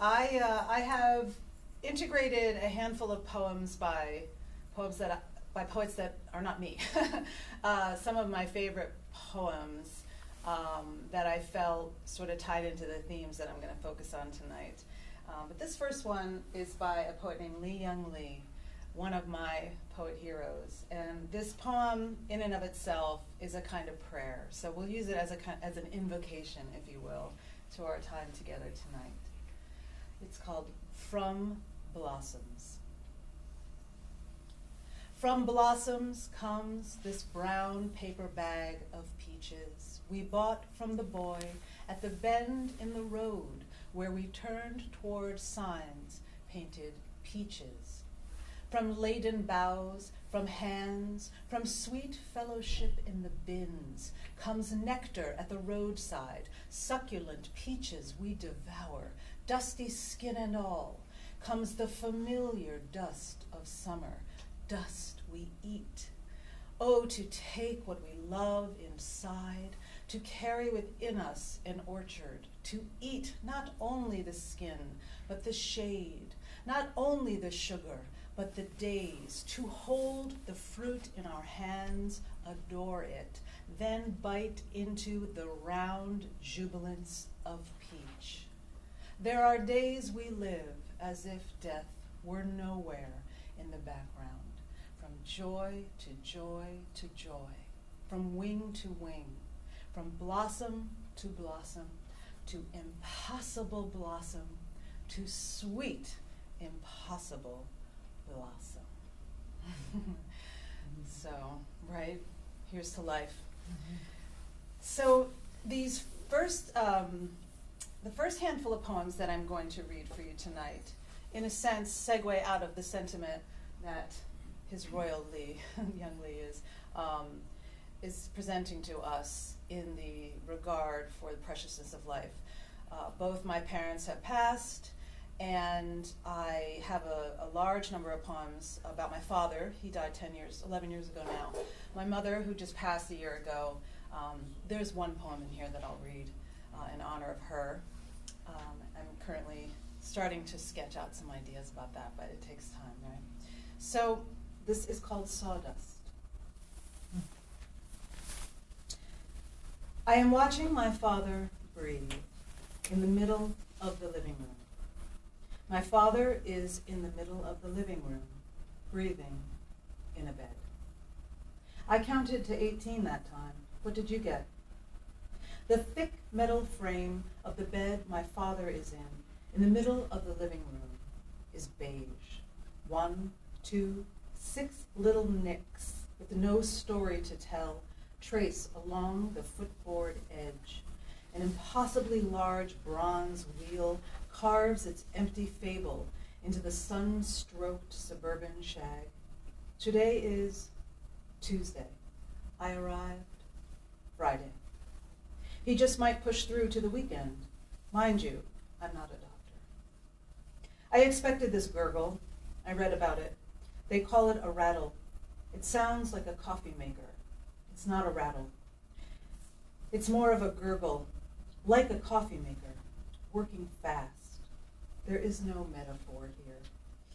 I have integrated a handful of poems by poets that are not me. Some of my favorite poems that I felt sort of tied into the themes that I'm going to focus on tonight. But this first one is by a poet named Lee Young Lee, one of my poet heroes. And this poem, in and of itself, is a kind of prayer. So we'll use it as an invocation, if you will, to our time together tonight. It's called From Blossoms. From blossoms comes this brown paper bag of peaches we bought from the boy at the bend in the road where we turned toward signs painted peaches. From laden boughs, from hands, from sweet fellowship in the bins, comes nectar at the roadside, succulent peaches we devour, dusty skin and all, comes the familiar dust of summer, dust we eat. Oh, to take what we love inside, to carry within us an orchard, to eat not only the skin, but the shade, not only the sugar, but the days, to hold the fruit in our hands, adore it, then bite into the round jubilance of peach. There are days we live as if death were nowhere in the background, from joy to joy to joy, from wing to wing, from blossom to blossom, to impossible blossom, to sweet impossible blossom. So, right, here's to life. So these first, the first handful of poems that I'm going to read for you tonight, in a sense, segue out of the sentiment that His Royal Lee, Young Lee, is presenting to us in the regard for the preciousness of life. Both my parents have passed, and I have a large number of poems about my father. He died 11 years ago now. My mother, who just passed a year ago, there's one poem in here that I'll read in honor of her. I'm currently starting to sketch out some ideas about that, but it takes time, right? So this is called Sawdust. I am watching my father breathe in the middle of the living room. My father is in the middle of the living room, breathing in a bed. I counted to 18 that time. What did you get? The thick metal frame of the bed my father is in the middle of the living room, is beige. 1, 2, 6 little nicks with no story to tell trace along the footboard edge. An impossibly large bronze wheel carves its empty fable into the sun-stroked suburban shag. Today is Tuesday. I arrived Friday. He just might push through to the weekend. Mind you, I'm not a doctor. I expected this gurgle. I read about it. They call it a rattle. It sounds like a coffee maker. It's not a rattle. It's more of a gurgle, like a coffee maker, working fast. There is no metaphor here.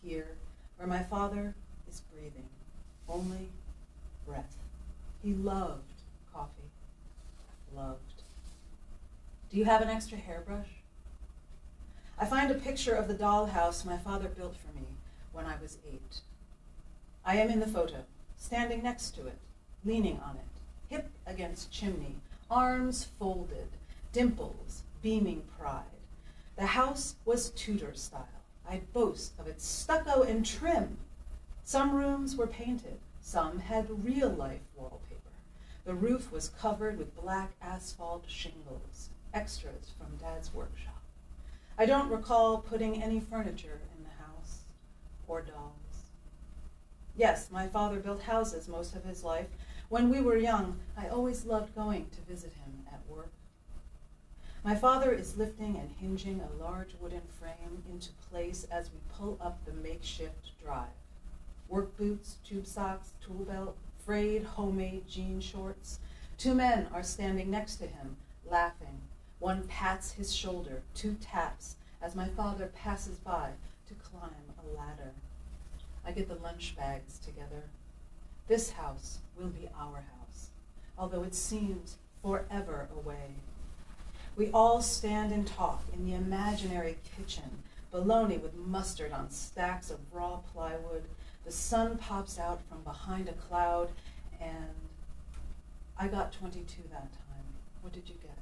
Here, where my father is breathing, only breath. He loved coffee. Loved. Do you have an extra hairbrush? I find a picture of the dollhouse my father built for me when I was 8. I am in the photo, standing next to it, leaning on it, hip against chimney, arms folded, dimples, beaming pride. The house was Tudor style. I boast of its stucco and trim. Some rooms were painted, some had real-life wallpaper. The roof was covered with black asphalt shingles, extras from Dad's workshop. I don't recall putting any furniture in the house or dolls. Yes, my father built houses most of his life. When we were young, I always loved going to visit him at work. My father is lifting and hinging a large wooden frame into place as we pull up the makeshift drive. Work boots, tube socks, tool belt, frayed homemade jean shorts. 2 men are standing next to him, laughing. One pats his shoulder, 2 taps, as my father passes by to climb a ladder. I get the lunch bags together. This house will be our house, although it seems forever away. We all stand and talk in the imaginary kitchen, bologna with mustard on stacks of raw plywood. The sun pops out from behind a cloud, and I got 22 that time. What did you get?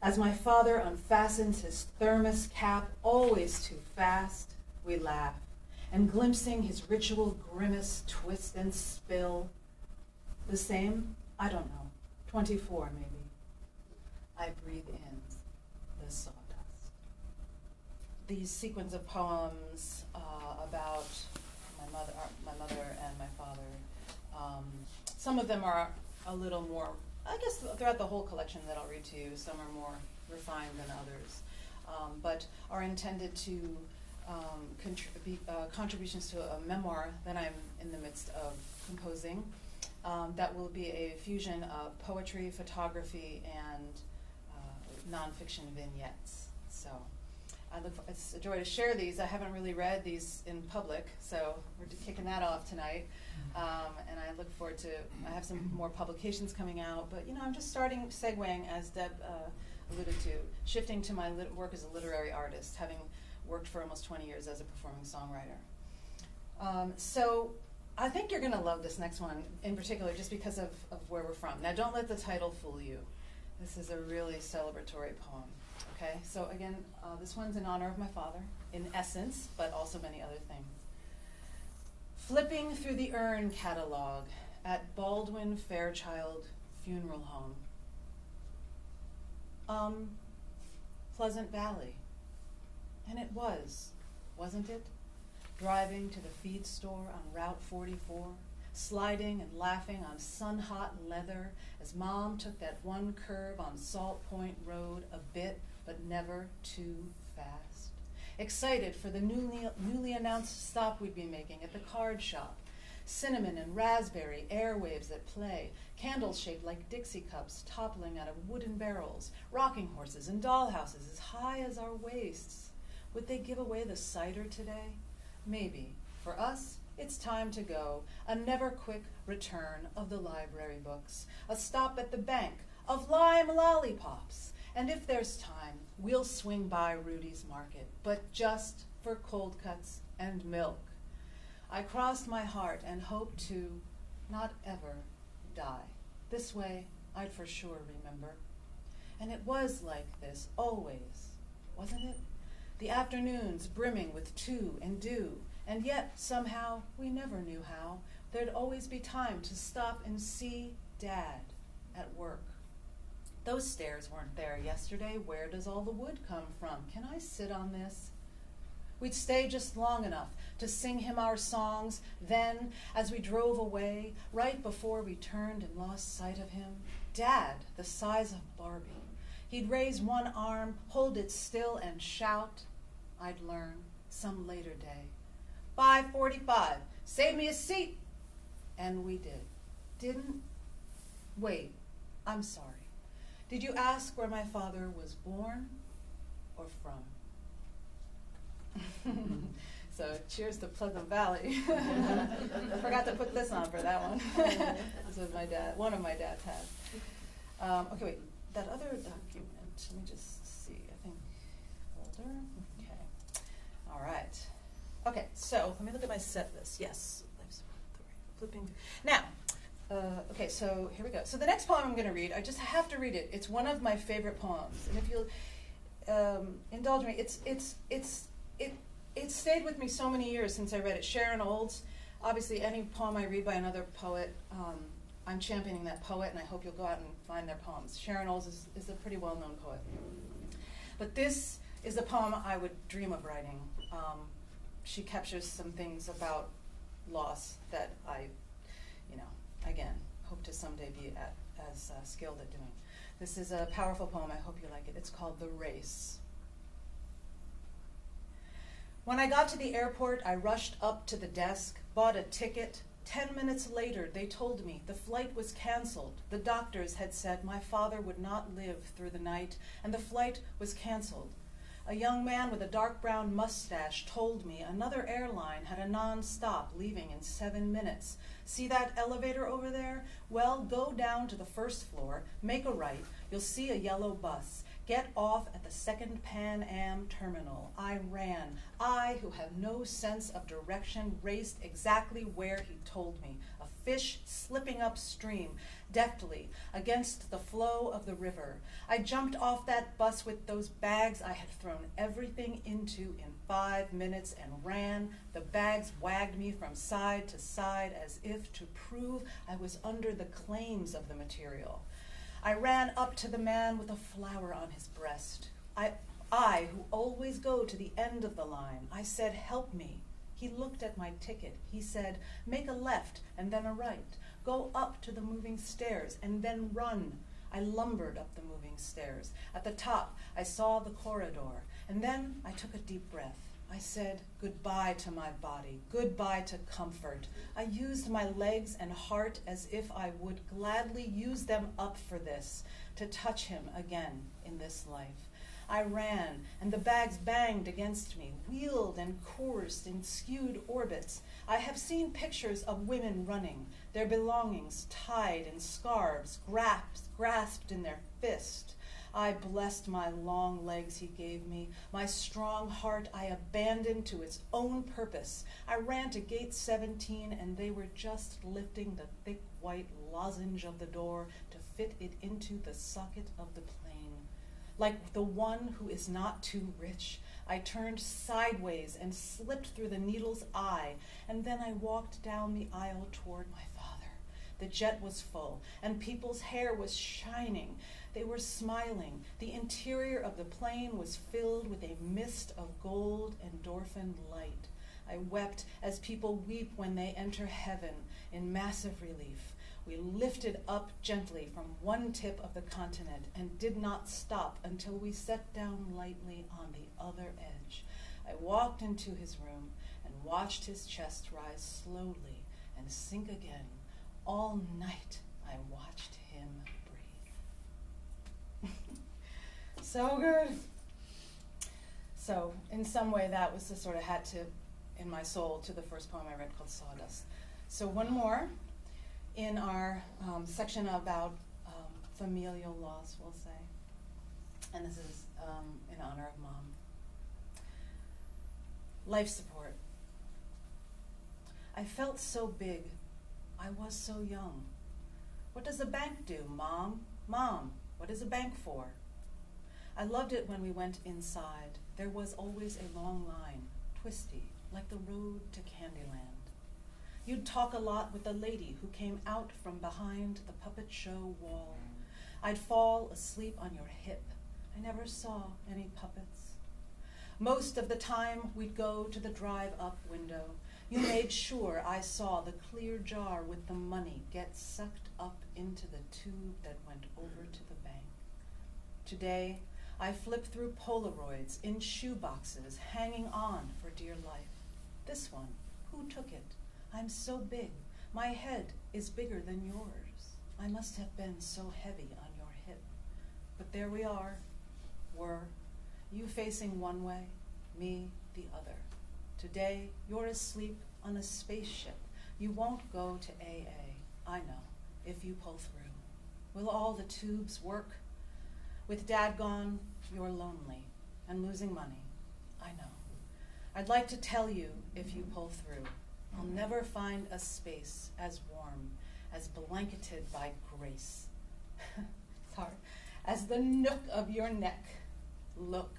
As my father unfastens his thermos cap, always too fast, we laugh, and glimpsing his ritual grimace, twist and spill. The same? I don't know. 24 maybe. I breathe in the sawdust. These sequence of poems about my mother and my father. Some of them are a little more, I guess throughout the whole collection that I'll read to you, some are more refined than others, but are intended to be contributions to a memoir that I'm in the midst of composing. That will be a fusion of poetry, photography, and nonfiction vignettes. So it's a joy to share these. I haven't really read these in public, so we're kicking that off tonight. And I look forward to, I have some more publications coming out, but I'm just segueing, as Deb alluded to, shifting to my work as a literary artist, having worked for almost 20 years as a performing songwriter. So I think you're gonna love this next one in particular, just because of where we're from. Now don't let the title fool you. This is a really celebratory poem. Okay, so again, this one's in honor of my father, in essence, but also many other things. Flipping through the urn catalog at Baldwin Fairchild Funeral Home. Pleasant Valley. And it was, wasn't it? Driving to the feed store on Route 44, sliding and laughing on sun-hot leather as Mom took that one curve on Salt Point Road, a bit, but never too fast. Excited for the newly announced stop we'd be making at the card shop. Cinnamon and raspberry airwaves at play, candles shaped like Dixie cups toppling out of wooden barrels, rocking horses and dollhouses as high as our waists. Would they give away the cider today? Maybe. For us, it's time to go. A never-quick return of the library books. A stop at the bank of lime lollipops. And if there's time, we'll swing by Rudy's Market, but just for cold cuts and milk. I crossed my heart and hoped to not ever die. This way, I'd for sure remember. And it was like this always, wasn't it? The afternoons brimming with to and do, and yet somehow we never knew how. There'd always be time to stop and see Dad at work. Those stairs weren't there yesterday. Where does all the wood come from? Can I sit on this? We'd stay just long enough to sing him our songs. Then, as we drove away, right before we turned and lost sight of him, Dad, the size of Barbie. He'd raise one arm, hold it still, and shout. I'd learn some later day. 5:45, save me a seat. And we did. Didn't? Wait, I'm sorry. Did you ask where my father was born or from? So cheers to Pleasant Valley. I forgot to put this on for that one. This was my dad, one of my dad's had. Okay, wait, that other document, let me just see, I think, folder, okay. All right. Okay, so let me look at my set list. Yes, flipping. Now, okay, so here we go. So the next poem I'm going to read, I just have to read it. It's one of my favorite poems, and if you'll indulge me, it stayed with me so many years since I read it. Sharon Olds, obviously any poem I read by another poet, I'm championing that poet, and I hope you'll go out and find their poems. Sharon Olds is a pretty well-known poet. But this is a poem I would dream of writing. She captures some things about loss that I, again, hope to someday be as skilled at doing. This is a powerful poem. I hope you like it. It's called The Race. When I got to the airport, I rushed up to the desk, bought a ticket. 10 minutes later, they told me the flight was canceled. The doctors had said my father would not live through the night, and the flight was canceled. A young man with a dark brown mustache told me another airline had a non-stop leaving in 7 minutes. See that elevator over there? Well, go down to the first floor, make a right, you'll see a yellow bus. Get off at the second Pan Am terminal. I ran. I, who have no sense of direction, raced exactly where he told me, a fish slipping upstream, deftly, against the flow of the river. I jumped off that bus with those bags I had thrown everything into in 5 minutes and ran. The bags wagged me from side to side as if to prove I was under the claims of the material. I ran up to the man with a flower on his breast. I, who always go to the end of the line, I said, help me. He looked at my ticket. He said, make a left and then a right. Go up to the moving stairs and then run. I lumbered up the moving stairs. At the top, I saw the corridor, and then I took a deep breath. I said goodbye to my body, goodbye to comfort. I used my legs and heart as if I would gladly use them up for this, to touch him again in this life. I ran, and the bags banged against me, wheeled and coursed in skewed orbits. I have seen pictures of women running, their belongings tied in scarves, grasped in their fist. I blessed my long legs he gave me. My strong heart I abandoned to its own purpose. I ran to gate 17, and they were just lifting the thick white lozenge of the door to fit it into the socket of the plane. Like the one who is not too rich, I turned sideways and slipped through the needle's eye, and then I walked down the aisle toward my father. The jet was full, and people's hair was shining. They were smiling. The interior of the plane was filled with a mist of gold endorphin light. I wept as people weep when they enter heaven in massive relief. We lifted up gently from one tip of the continent and did not stop until we set down lightly on the other edge. I walked into his room and watched his chest rise slowly and sink again. All night I watched him breathe. So good. So in some way that was the sort of hat tip in my soul to the first poem I read called Sawdust. So one more in our section about familial loss, we'll say. And this is in honor of Mom. Life support. I felt so big. I was so young. What does a bank do, Mom? Mom, what is a bank for? I loved it when we went inside. There was always a long line, twisty, like the road to Candyland. You'd talk a lot with a lady who came out from behind the puppet show wall. I'd fall asleep on your hip. I never saw any puppets. Most of the time, we'd go to the drive-up window. You made sure I saw the clear jar with the money get sucked up into the tube that went over to the bank. Today, I flip through Polaroids in shoe boxes, hanging on for dear life. This one, who took it? I'm so big. My head is bigger than yours. I must have been so heavy on your hip. But there we were, you facing one way, me the other. Today, you're asleep on a spaceship. You won't go to AA, I know, if you pull through. Will all the tubes work? With Dad gone, you're lonely and losing money, I know. I'd like to tell you if you pull through. I'll never find a space as warm, as blanketed by grace. Sorry. As the nook of your neck. Look,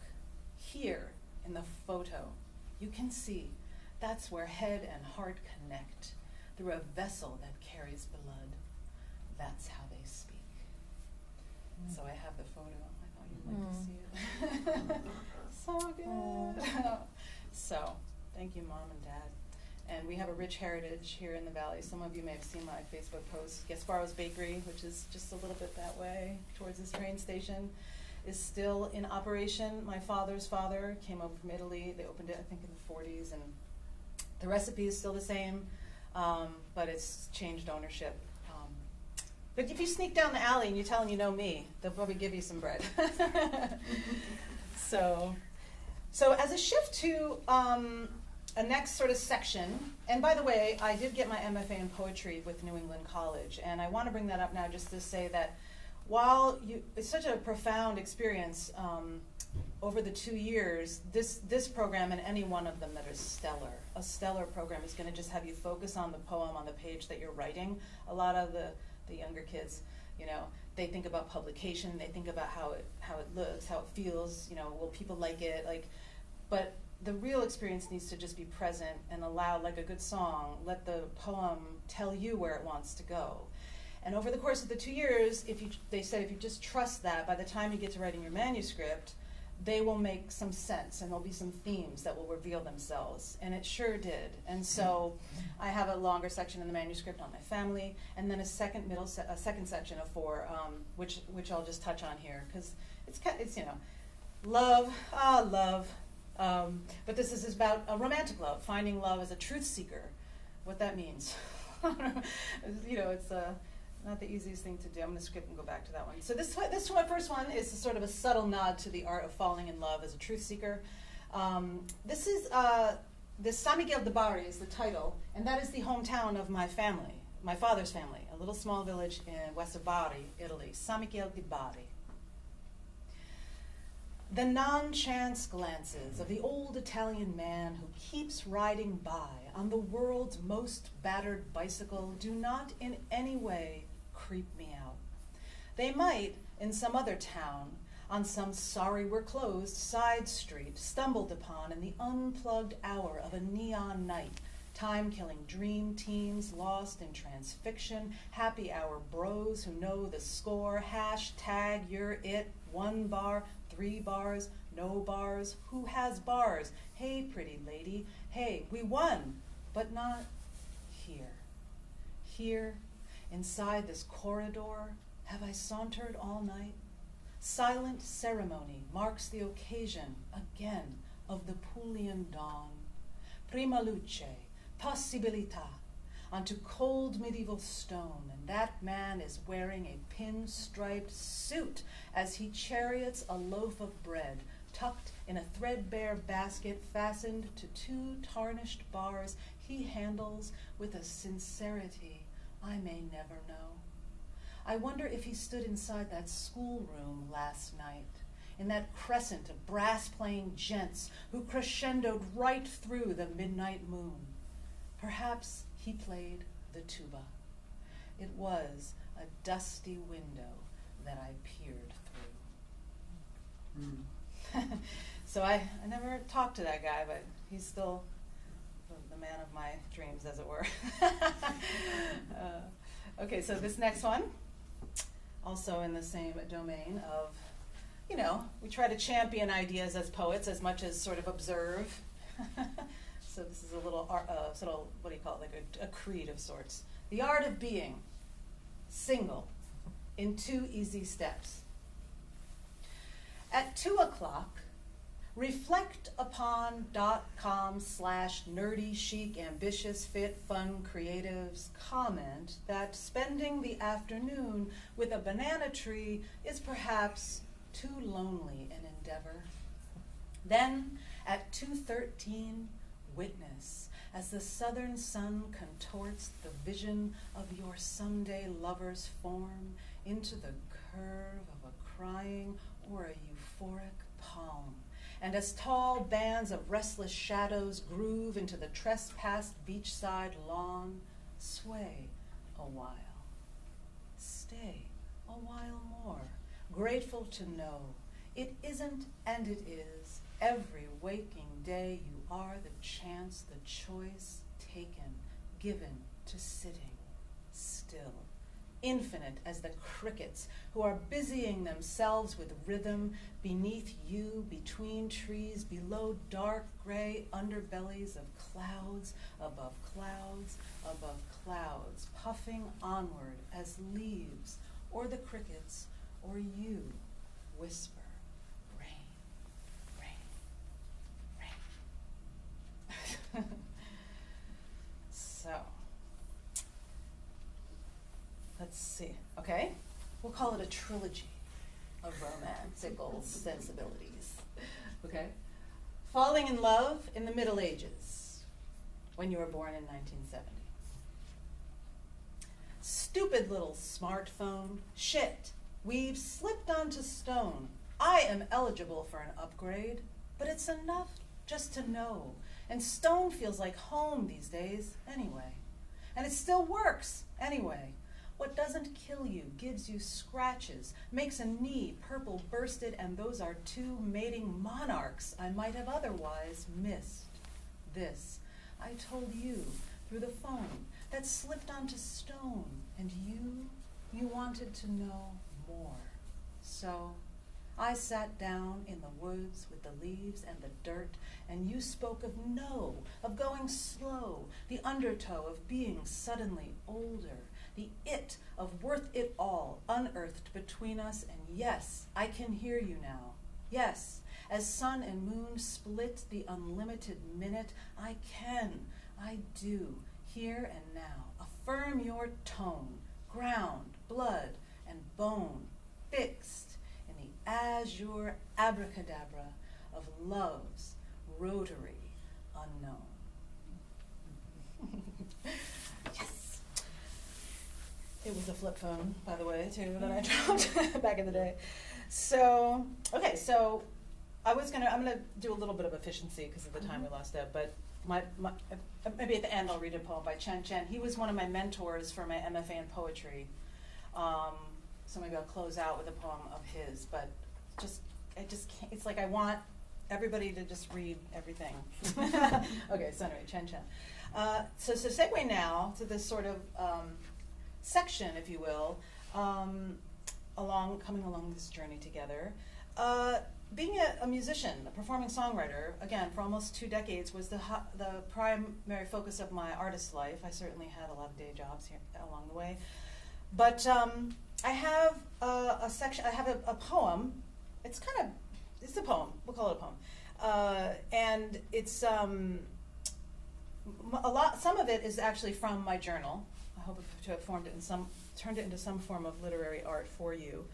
here in the photo, you can see that's where head and heart connect through a vessel that carries blood. That's how they speak. So I have the photo. I thought you'd like to see it. So good. So, thank you, Mom and Dad. And we have a rich heritage here in the Valley. Some of you may have seen my Facebook post. Gasparro's Bakery, which is just a little bit that way towards this train station, is still in operation. My father's father came over from Italy. They opened it, I think, in the 40s. And the recipe is still the same, but it's changed ownership. But if you sneak down the alley and you tell them you know me, they'll probably give you some bread. So So as a shift to a next sort of section, and by the way, I did get my MFA in poetry with New England College, and I want to bring that up now just to say that while it's such a profound experience over the 2 years, this program and any one of them that is stellar. A stellar program is going to just have you focus on the poem on the page that you're writing. A lot of the younger kids, you know, they think about publication, they think about how it looks, how it feels, you know, will people like it, but the real experience needs to just be present and allow, like a good song, let the poem tell you where it wants to go. And over the course of the 2 years, they said if you just trust that, by the time you get to writing your manuscript, they will make some sense and there'll be some themes that will reveal themselves. And it sure did. And so I have a longer section in the manuscript on my family, and then a second section of 4, which I'll just touch on here, because it's you know, love, love. But this is about a romantic love, finding love as a truth seeker. What that means. You know, it's not the easiest thing to do. I'm going to skip and go back to that one. So this first one is sort of a subtle nod to the art of falling in love as a truth seeker. This is San Miguel de Bari is the title, and that is the hometown of my family, my father's family, a little small village in west of Bari, Italy. San Miguel de Bari. The non-chance glances of the old Italian man who keeps riding by on the world's most battered bicycle do not in any way creep me out. They might, in some other town, on some sorry we're closed side street, stumbled upon in the unplugged hour of a neon night, time-killing dream teams lost in transfiction, happy hour bros who know the score, hashtag you're it, 1 bar, 3 bars, no bars, who has bars? Hey, pretty lady, hey, we won, but not here. Here, inside this corridor, have I sauntered all night? Silent ceremony marks the occasion, again, of the Pulian dawn. Prima luce, possibilità, onto cold medieval stone, and that man is wearing a pin-striped suit as he chariots a loaf of bread, tucked in a threadbare basket fastened to 2 tarnished bars he handles with a sincerity I may never know. I wonder if he stood inside that schoolroom last night, in that crescent of brass-playing gents who crescendoed right through the midnight moon. Perhaps he played the tuba. It was a dusty window that I peered through. So I never talked to that guy, but he's still the man of my dreams, as it were. Okay, so this next one, also in the same domain of, you know, we try to champion ideas as poets as much as sort of observe. So this is a little, sort of, what do you call it, like a creed of sorts. The art of being single in 2 easy steps. At 2 o'clock, reflect upon .com/nerdy chic ambitious fit fun creatives comment that spending the afternoon with a banana tree is perhaps too lonely an endeavor. Then at 2:13, witness as the southern sun contorts the vision of your someday lover's form into the curve of a crying or a euphoric palm, and as tall bands of restless shadows groove into the trespassed beachside lawn, sway a while, stay a while more, grateful to know it isn't and it is. Every waking day you are the chance, the choice taken, given to sitting still. Infinite as the crickets who are busying themselves with rhythm beneath you, between trees, below dark gray underbellies of clouds, above clouds, above clouds, puffing onward as leaves, or the crickets, or you whisper. So, let's see. Okay, we'll call it a trilogy of romantical sensibilities. Okay, Falling in love in the Middle Ages, when you were born in 1970. Stupid little smartphone. Shit, we've slipped onto stone. I am eligible for an upgrade, but it's enough just to know. And stone feels like home these days anyway. And it still works anyway. What doesn't kill you gives you scratches, makes a knee purple bursted, and those are two mating monarchs I might have otherwise missed. This I told you through the phone that slipped onto stone, and you wanted to know more. So I sat down in the woods with the leaves and the dirt, and you spoke of no, of going slow, the undertow of being suddenly older, the it of worth it all unearthed between us, and yes, I can hear you now. Yes, as sun and moon split the unlimited minute, I do, here and now, affirm your tone, ground, blood, and bone, fixed in the azure abracadabra of love's rotary unknown. Yes. It was a flip phone, by the way, too, that I dropped back in the day. So, okay, so I'm gonna do a little bit of efficiency because of the time we lost Deb, but maybe at the end I'll read a poem by Chen Chen. He was one of my mentors for my MFA in poetry. So maybe I'll close out with a poem of his, but I just can't, it's like I want everybody to just read everything. Okay, so anyway, Chen Chen. So segue now to this sort of section, if you will, coming along this journey together. Being a musician, a performing songwriter, again, for almost 2 decades, was the primary focus of my artist life. I certainly had a lot of day jobs here along the way. But I have a poem. It's a poem. We'll call it a poem. And it's some of it is actually from my journal. I hope to have turned it into some form of literary art for you.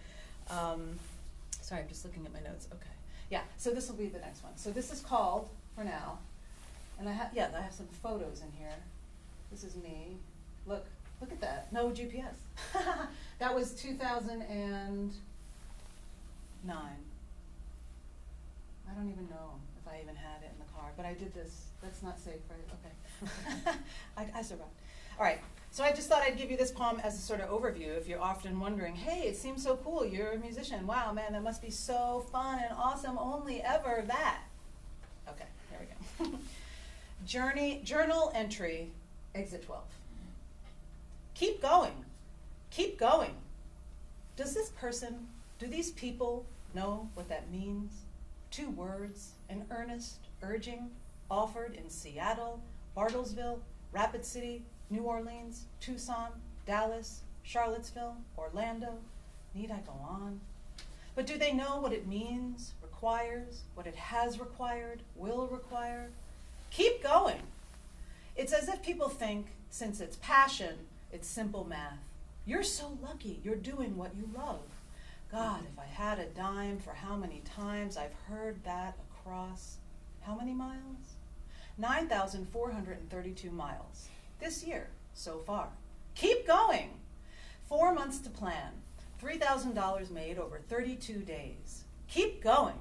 Sorry, I'm just looking at my notes. Okay. Yeah, so this will be the next one. So this is called, for now, and I have some photos in here. This is me. Look at that. No GPS. That was 2009. I don't even know if I even had it in the car, but I did this. That's not safe, right? Okay. I survived. All right. So I just thought I'd give you this poem as a sort of overview if you're often wondering, hey, it seems so cool, you're a musician. Wow, man, that must be so fun and awesome, only ever that. Okay, here we go. Journal entry, exit 12. Keep going. Keep going. Do these people know what that means? 2 words, an earnest urging, offered in Seattle, Bartlesville, Rapid City, New Orleans, Tucson, Dallas, Charlottesville, Orlando. Need I go on? But do they know what it means, requires, what it has required, will require? Keep going. It's as if people think, since it's passion, it's simple math. You're so lucky you're doing what you love. God, if I had a dime for how many times I've heard that across, how many miles? 9,432 miles. This year, so far. Keep going. 4 months to plan. $3,000 made over 32 days. Keep going.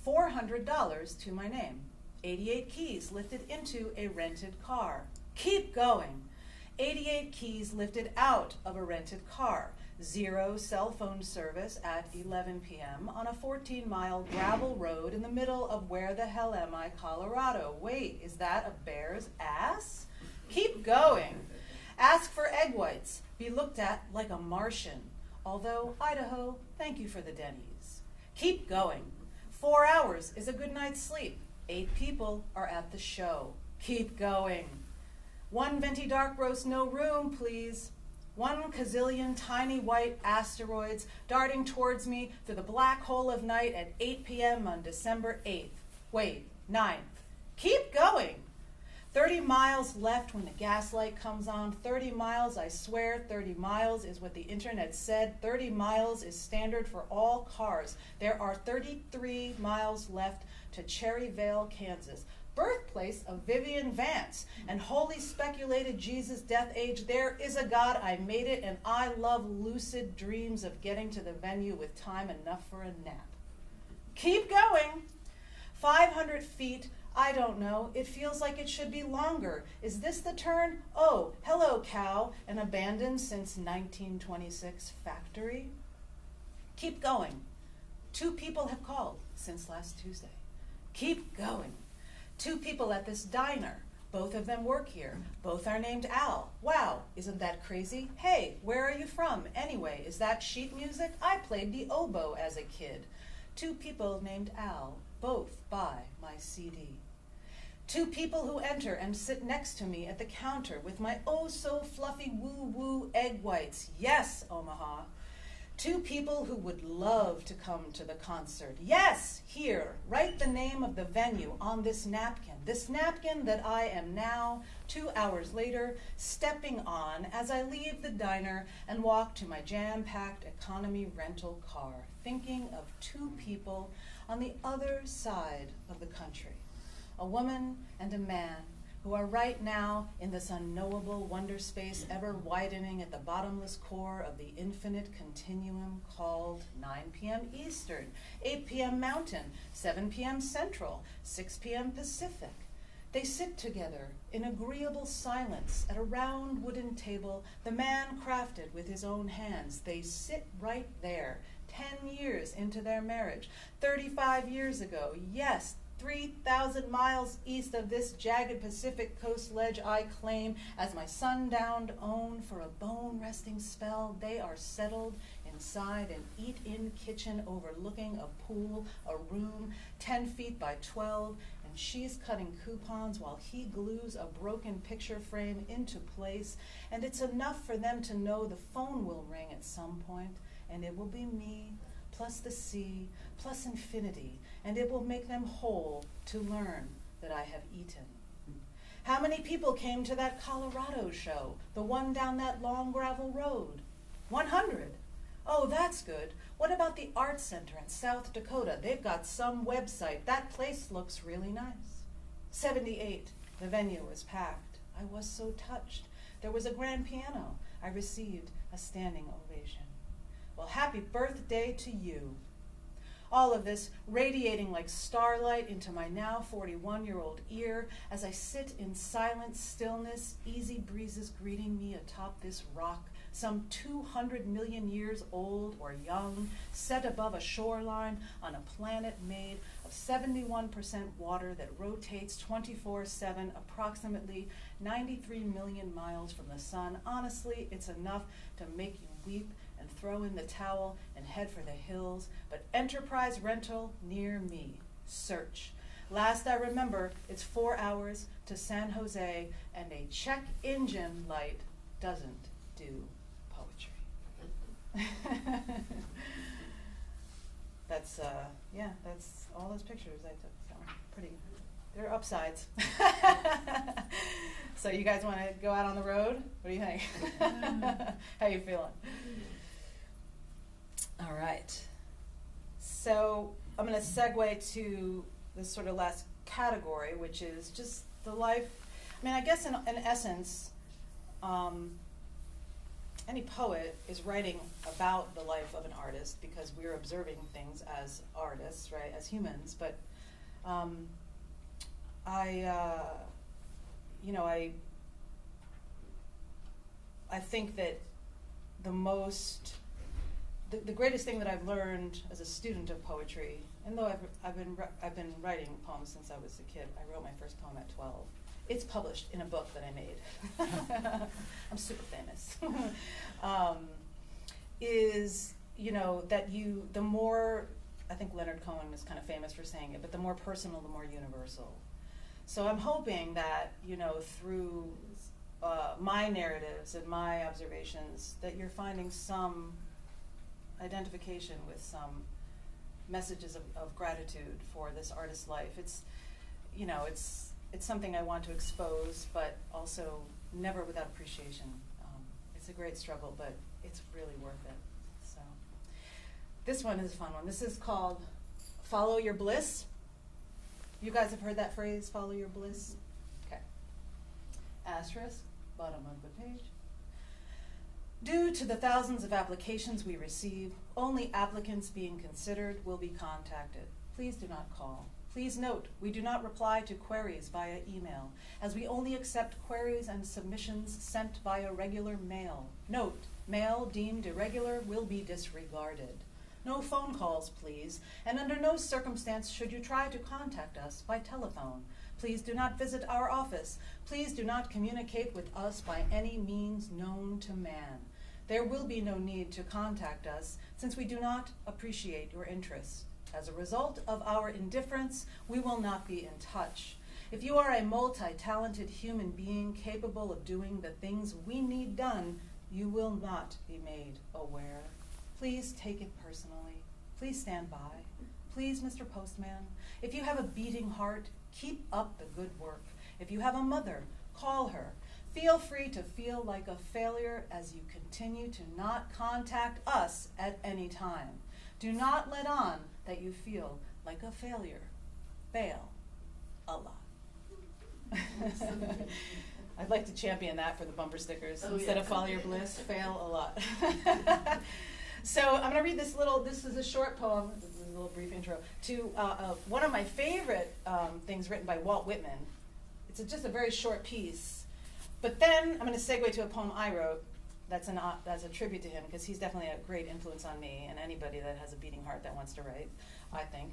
$400 to my name. 88 keys lifted into a rented car. Keep going. 88 keys lifted out of a rented car. 0 cell phone service at 11 p.m. on a 14-mile gravel road in the middle of where the hell am I, Colorado. Wait, is that a bear's ass? Keep going. Ask for egg whites. Be looked at like a Martian. Although, Idaho, thank you for the Denny's. Keep going. 4 hours is a good night's sleep. 8 people are at the show. Keep going. 1 venti dark roast, no room, please. 1 gazillion tiny white asteroids darting towards me through the black hole of night at 8 p.m. on December 8th. Wait, 9th. Keep going. 30 miles left when the gas light comes on. 30 miles, I swear, 30 miles is what the internet said. 30 miles is standard for all cars. There are 33 miles left to Cherryvale, Kansas, birthplace of Vivian Vance, and wholly speculated Jesus' death age. There is a God, I made it, and I love lucid dreams of getting to the venue with time enough for a nap. Keep going. 500 feet, I don't know. It feels like it should be longer. Is this the turn? Oh, hello, cow, an abandoned since 1926 factory. Keep going. 2 people have called since last Tuesday. Keep going. 2 people at this diner. Both of them work here. Both are named Al. Wow, isn't that crazy? Hey, where are you from? Anyway, is that sheet music? I played the oboe as a kid. 2 people named Al. Both buy my CD. 2 people who enter and sit next to me at the counter with my oh-so-fluffy woo-woo egg whites. Yes, Omaha. 2 people who would love to come to the concert. Yes, here, write the name of the venue on this napkin that I am now, 2 hours later, stepping on as I leave the diner and walk to my jam-packed economy rental car, thinking of 2 people on the other side of the country, a woman and a man who are right now in this unknowable wonder space ever widening at the bottomless core of the infinite continuum called 9 p.m. Eastern, 8 p.m. Mountain, 7 p.m. Central, 6 p.m. Pacific. They sit together in agreeable silence at a round wooden table, the man crafted with his own hands. They sit right there, 10 years into their marriage, 35 years ago, yes, 3,000 miles east of this jagged Pacific coast ledge I claim as my sundowned own for a bone resting spell. They are settled inside an eat-in kitchen overlooking a pool, a room 10 feet by 12, and she's cutting coupons while he glues a broken picture frame into place. And it's enough for them to know the phone will ring at some point, and it will be me, plus the sea, plus infinity, and it will make them whole to learn that I have eaten. How many people came to that Colorado show, the one down that long gravel road? 100. Oh, that's good. What about the Art Center in South Dakota? They've got some website. That place looks really nice. 78. The venue was packed. I was so touched. There was a grand piano. I received a standing ovation. Well, happy birthday to you. All of this radiating like starlight into my now 41-year-old ear as I sit in silent stillness, easy breezes greeting me atop this rock, some 200 million years old or young, set above a shoreline on a planet made of 71% water that rotates 24/7, approximately 93 million miles from the sun. Honestly, it's enough to make you weep and throw in the towel and head for the hills, but Enterprise rental near me. Search. Last I remember, it's 4 hours to San Jose, and a check engine light doesn't do poetry. That's all those pictures I took, so pretty, they're upsides. So you guys want to go out on the road? What do you think? How you feeling? All right. So I'm going to segue to this sort of last category, which is just the life. I mean, I guess in essence, any poet is writing about the life of an artist because we're observing things as artists, right, as humans. But I think that the greatest thing that I've learned as a student of poetry, and though I've been writing poems since I was a kid. I wrote my first poem at 12. It's published in a book that I made. I'm super famous. Is that the more, I think Leonard Cohen is kind of famous for saying it, but the more personal, the more universal. So I'm hoping that through my narratives and my observations, that you're finding some identification with some messages of gratitude for this artist's life. It's it's something I want to expose, but also never without appreciation. It's a great struggle, but it's really worth it. So this one is a fun one. This is called Follow Your Bliss. You guys have heard that phrase, follow your bliss? Okay. Asterisk, bottom of the page. Due to the thousands of applications we receive, only applicants being considered will be contacted. Please do not call. Please note, we do not reply to queries via email, as we only accept queries and submissions sent via regular mail. Note, mail deemed irregular will be disregarded. No phone calls, please, and under no circumstance should you try to contact us by telephone. Please do not visit our office. Please do not communicate with us by any means known to man. There will be no need to contact us, since we do not appreciate your interest. As a result of our indifference, we will not be in touch. If you are a multi-talented human being capable of doing the things we need done, you will not be made aware. Please take it personally. Please stand by. Please, Mr. Postman, if you have a beating heart, keep up the good work. If you have a mother, call her. Feel free to feel like a failure as you continue to not contact us at any time. Do not let on that you feel like a failure. Fail a lot. I'd like to champion that for the bumper stickers. Instead of follow your bliss, fail a lot. So I'm going to read this is a short poem, this is a little brief intro, to one of my favorite things written by Walt Whitman. It's just a very short piece. But then I'm going to segue to a poem I wrote that's a tribute to him, because he's definitely a great influence on me and anybody that has a beating heart that wants to write, I think.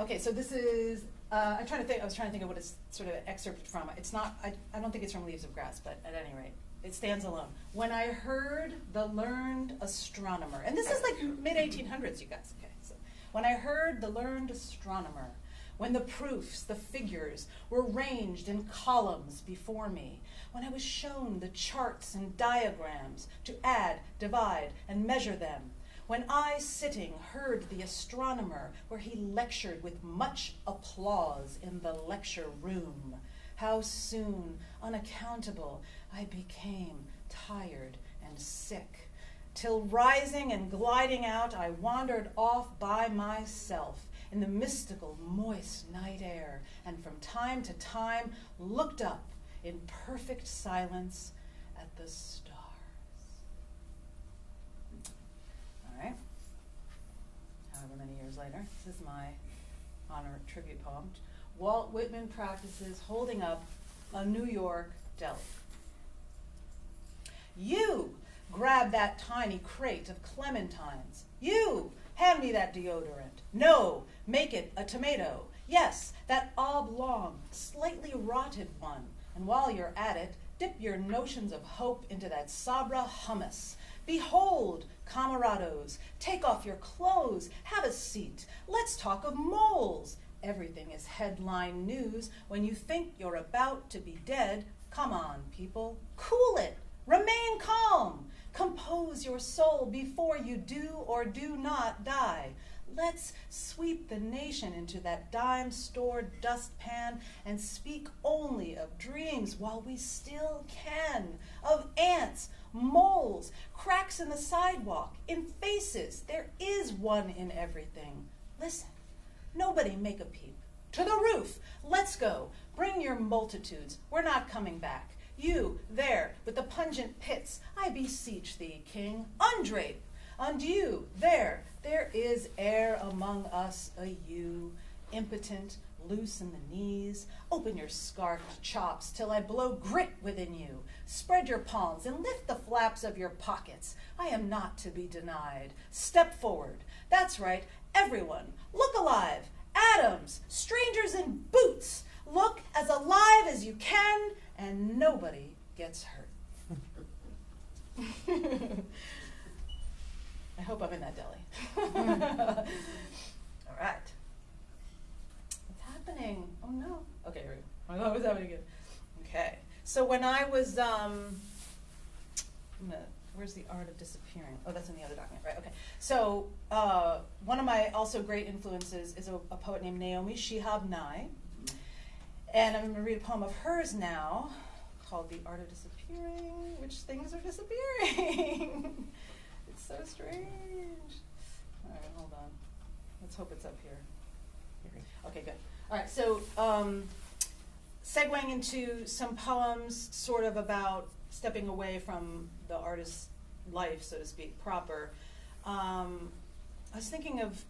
Okay, so this is, I was trying to think of what it's sort of excerpted from. It's not, I don't think it's from Leaves of Grass, but at any rate, it stands alone. When I heard the learned astronomer, and this is like mid-1800s, you guys, okay, so when I heard the learned astronomer, when the proofs, the figures, were ranged in columns before me, when I was shown the charts and diagrams to add, divide, and measure them, when I, sitting, heard the astronomer where he lectured with much applause in the lecture room, how soon, unaccountable, I became tired and sick, till rising and gliding out, I wandered off by myself in the mystical, moist night air, and from time to time looked up in perfect silence at the stars. All right. However many years later, this is my honor tribute poem. Walt Whitman practices holding up a New York deli. You grab that tiny crate of clementines. You hand me that deodorant. No, make it a tomato. Yes, that oblong, slightly rotted one. And while you're at it, dip your notions of hope into that Sabra hummus. Behold, camarados, take off your clothes, have a seat. Let's talk of moles. Everything is headline news. When you think you're about to be dead, come on, people, cool it. Remain calm. Compose your soul before you do or do not die. Let's sweep the nation into that dime-stored dustpan and speak only of dreams while we still can, of ants, moles, cracks in the sidewalk, in faces. There is one in everything. Listen, nobody make a peep. To the roof, let's go. Bring your multitudes. We're not coming back. You, there, with the pungent pits, I beseech thee, king, undrape. And you, there is air among us, a you, impotent, loose in the knees. Open your scarfed chops till I blow grit within you. Spread your palms and lift the flaps of your pockets. I am not to be denied. Step forward. That's right, everyone, look alive. Atoms, strangers in boots, look as alive as you can, and nobody gets hurt. I hope I'm in that deli. All right. What's happening? Oh no. Okay, here we go. What's happening again? Okay. So when I was, where's the art of disappearing? Oh, that's in the other document, right? Okay. So one of my also great influences is a poet named Naomi Shihab Nye. And I'm going to read a poem of hers now called The Art of Disappearing, which things are disappearing. It's so strange. All right, hold on. Let's hope it's up here. Okay, good. All right, so segueing into some poems sort of about stepping away from the artist's life, so to speak, proper. I was thinking of,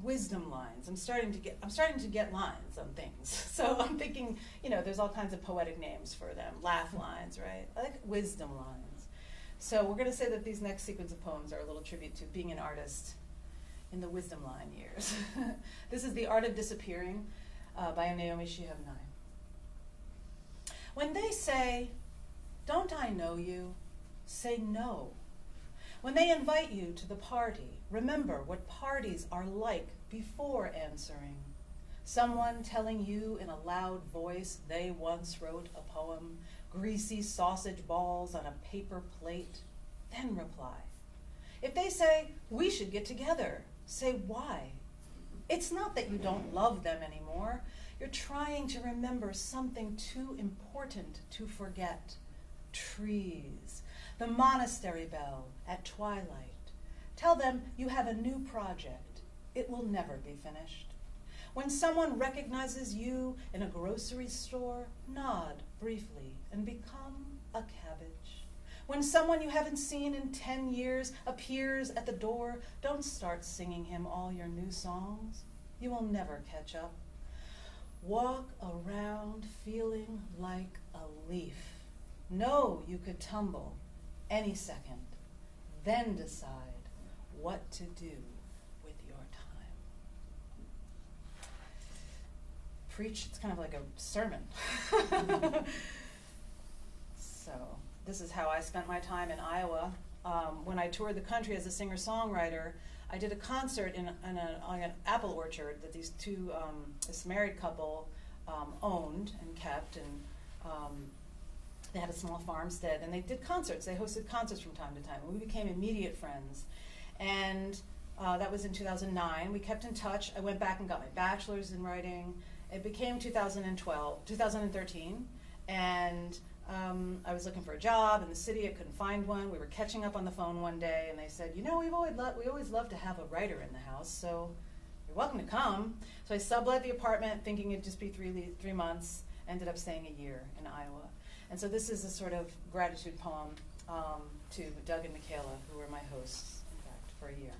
wisdom lines. I'm starting to get lines on things. So I'm thinking, there's all kinds of poetic names for them. Laugh lines, right? I like wisdom lines. So we're going to say that these next sequence of poems are a little tribute to being an artist in the wisdom line years. This is The Art of Disappearing by Naomi Shihab Nye. When they say, "Don't I know you?" say no. When they invite you to the party, remember what parties are like before answering. Someone telling you in a loud voice they once wrote a poem, greasy sausage balls on a paper plate, then reply. If they say, "We should get together," say why. It's not that you don't love them anymore. You're trying to remember something too important to forget. Trees, the monastery bell at twilight. Tell them you have a new project. It will never be finished. When someone recognizes you in a grocery store, nod briefly and become a cabbage. When someone you haven't seen in 10 years appears at the door, don't start singing him all your new songs. You will never catch up. Walk around feeling like a leaf. Know you could tumble any second, then decide what to do with your time. Preach, it's kind of like a sermon. So this is how I spent my time in Iowa. When I toured the country as a singer-songwriter, I did a concert in an apple orchard that this married couple owned and kept, and they had a small farmstead, and they did concerts. They hosted concerts from time to time, and we became immediate friends. And that was in 2009. We kept in touch. I went back and got my bachelor's in writing. It became 2013, and I was looking for a job in the city. I couldn't find one. We were catching up on the phone one day, and they said, we always love to have a writer in the house, so you're welcome to come. So I sublet the apartment, thinking it'd just be 3 months. Ended up staying a year in Iowa. And so this is a sort of gratitude poem to Doug and Michaela, who were my hosts, in fact, for a year.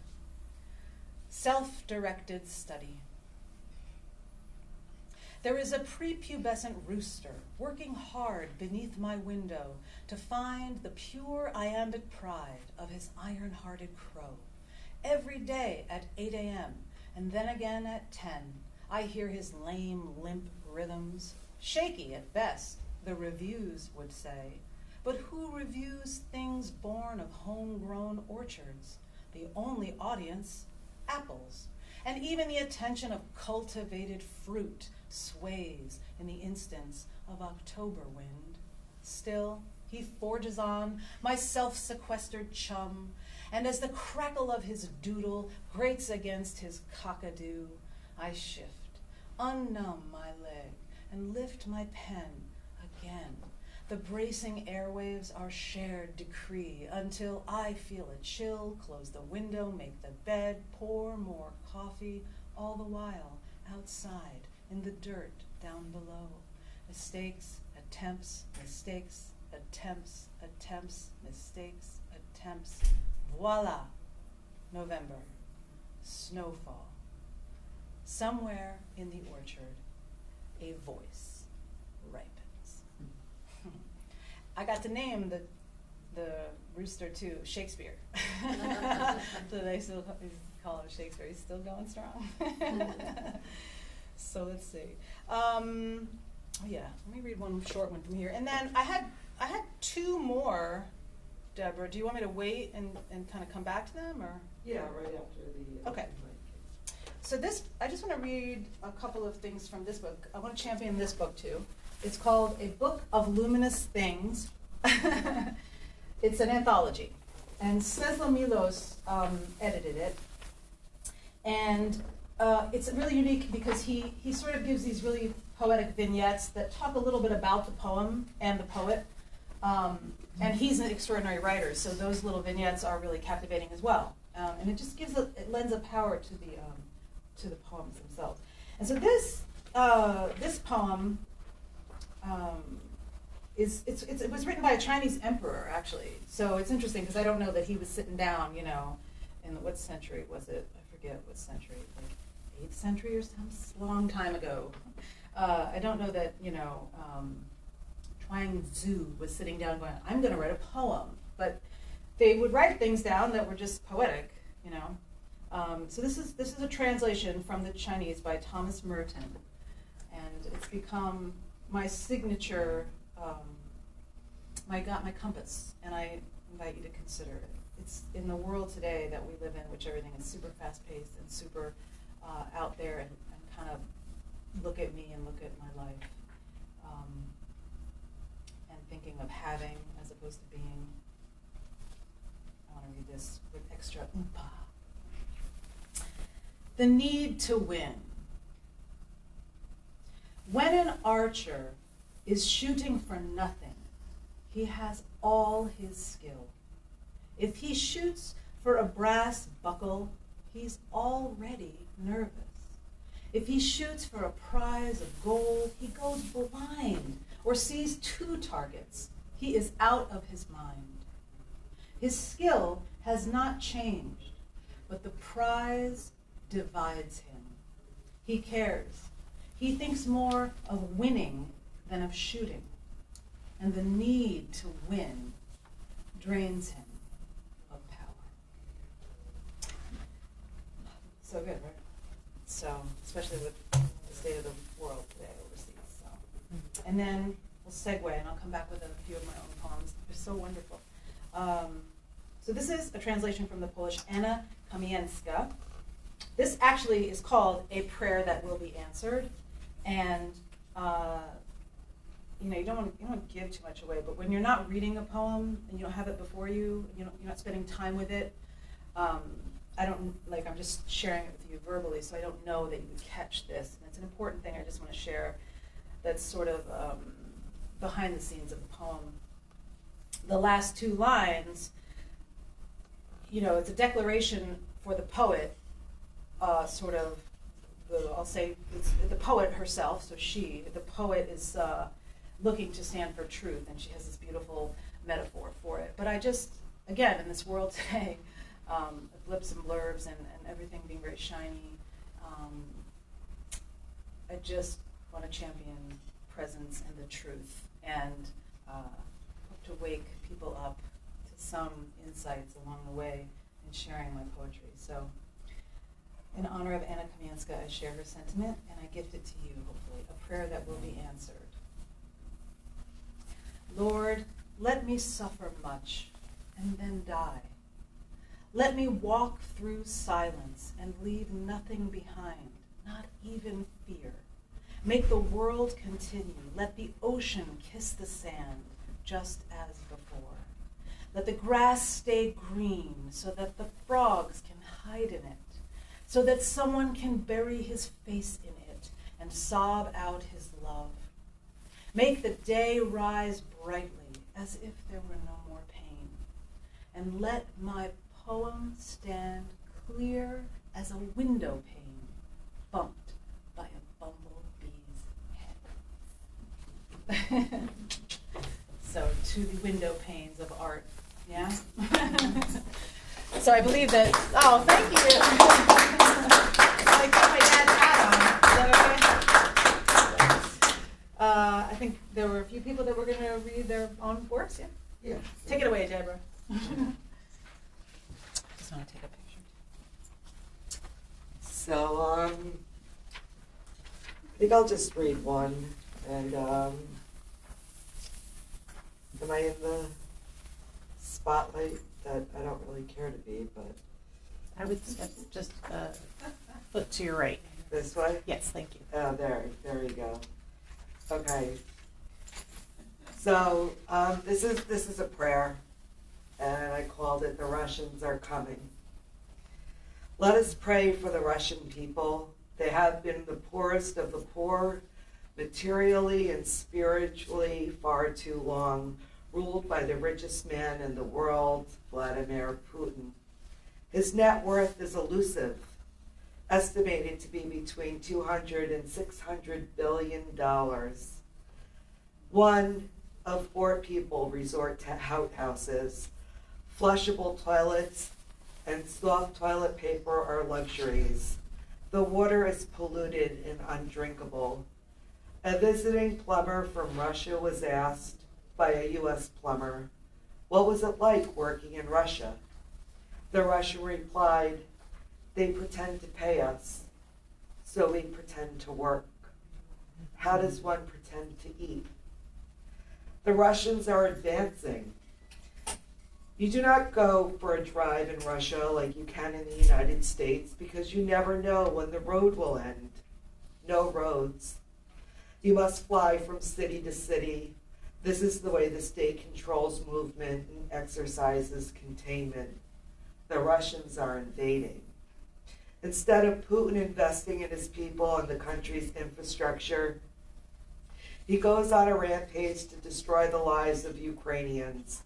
Self-directed study. There is a prepubescent rooster working hard beneath my window to find the pure iambic pride of his iron-hearted crow. Every day at 8 a.m. and then again at 10, I hear his lame, limp rhythms, shaky at best, the reviews would say. But who reviews things born of homegrown orchards? The only audience, apples. And even the attention of cultivated fruit sways in the instance of October wind. Still, he forges on, my self-sequestered chum, and as the crackle of his doodle grates against his cockadoo, I shift, unnumb my leg, and lift my pen again. The bracing airwaves are shared decree until I feel a chill, close the window, make the bed, pour more coffee, all the while outside in the dirt down below. Mistakes, attempts, mistakes, attempts, attempts, mistakes, attempts. Voila! November. Snowfall. Somewhere in the orchard, a voice ripens. I got to name the rooster too Shakespeare. So they still call him Shakespeare. He's still going strong. So let's see. Oh yeah, let me read one short one from here. And then I had 2 more. Deborah, do you want me to wait and kind of come back to them, or? Yeah, right after the. Okay. So this, I just want to read a couple of things from this book. I want to champion this book too. It's called A Book of Luminous Things. It's an anthology, and Cesla Milos edited it. And it's really unique because he sort of gives these really poetic vignettes that talk a little bit about the poem and the poet. And he's an extraordinary writer, so those little vignettes are really captivating as well. And it just it lends a power to the poems themselves. And so this poem it was written by a Chinese emperor, actually. So it's interesting because I don't know that he was sitting down, in what century was it? I forget what century, like 8th century or some long time ago. I don't know that, Chuang Tzu was sitting down going, I'm going to write a poem. But they would write things down that were just poetic, So this is a translation from the Chinese by Thomas Merton. And it's become my signature, my compass. And I invite you to consider it. It's in the world today that we live in, which everything is super fast-paced and super out there and kind of look at me and look at my life. And thinking of having as opposed to being. I want to read this with extra oompa. The need to win. When an archer is shooting for nothing, he has all his skill. If he shoots for a brass buckle, he's already nervous. If he shoots for a prize of gold, he goes blind or sees 2 targets. He is out of his mind. His skill has not changed, but the prize divides him. He cares. He thinks more of winning than of shooting, and the need to win drains him of power. So good, right? So, especially with the state of the world today overseas. So, and then we'll segue, and I'll come back with a few of my own poems. They're so wonderful. So this is a translation from the Polish Anna Kamieńska. This actually is called A Prayer That Will Be Answered, and you don't want to give too much away. But when you're not reading a poem and you don't have it before you, you're not spending time with it. I'm just sharing it with you verbally, so I don't know that you would catch this. And it's an important thing I just want to share that's sort of behind the scenes of the poem. The last 2 lines, it's a declaration for the poet, I'll say it's the poet herself, so the poet is looking to stand for truth, and she has this beautiful metaphor for it. But I just, again, in this world today, blips and blurbs and everything being very shiny, I just want to champion presence and the truth, and hope to wake people up to some insights along the way in sharing my poetry. So in honor of Anna Kamieńska, I share her sentiment, and I gift it to you, hopefully, a prayer that will be answered. Lord, let me suffer much and then die. Let me walk through silence and leave nothing behind, not even fear. Make the world continue. Let the ocean kiss the sand, just as before. Let the grass stay green so that the frogs can hide in it, so that someone can bury his face in it and sob out his love. Make the day rise brightly as if there were no more pain, and let my poem stand clear as a window pane bumped by a bumblebee's head. So to the window panes of art, yeah? So I believe that, oh, thank you. I put my dad's hat on. Is that okay? I think there were a few people that were going to read their own works, yeah? Yeah. Take it away, Deborah. Just want to take a picture. So, I think I'll just read one. And am I in the spotlight? That I don't really care to be, but I would just flip to your right. this way? Yes, thank you. Oh, there you go. Okay. So this is a prayer, and I called it "The Russians Are Coming." Let us pray for the Russian people. They have been the poorest of the poor, materially and spiritually far too long, ruled by the richest man in the world, Vladimir Putin. His net worth is elusive, estimated to be between $200 and $600 billion. 1 of 4 people resort to outhouses. Flushable toilets and soft toilet paper are luxuries. The water is polluted and undrinkable. A visiting plumber from Russia was asked by a U.S. plumber, what was it like working in Russia? The Russian replied, they pretend to pay us, so we pretend to work. How does one pretend to eat? The Russians are advancing. You do not go for a drive in Russia like you can in the United States because you never know when the road will end. No roads. You must fly from city to city. This is the way the state controls movement and exercises containment. The Russians are invading. Instead of Putin investing in his people and the country's infrastructure, he goes on a rampage to destroy the lives of Ukrainians.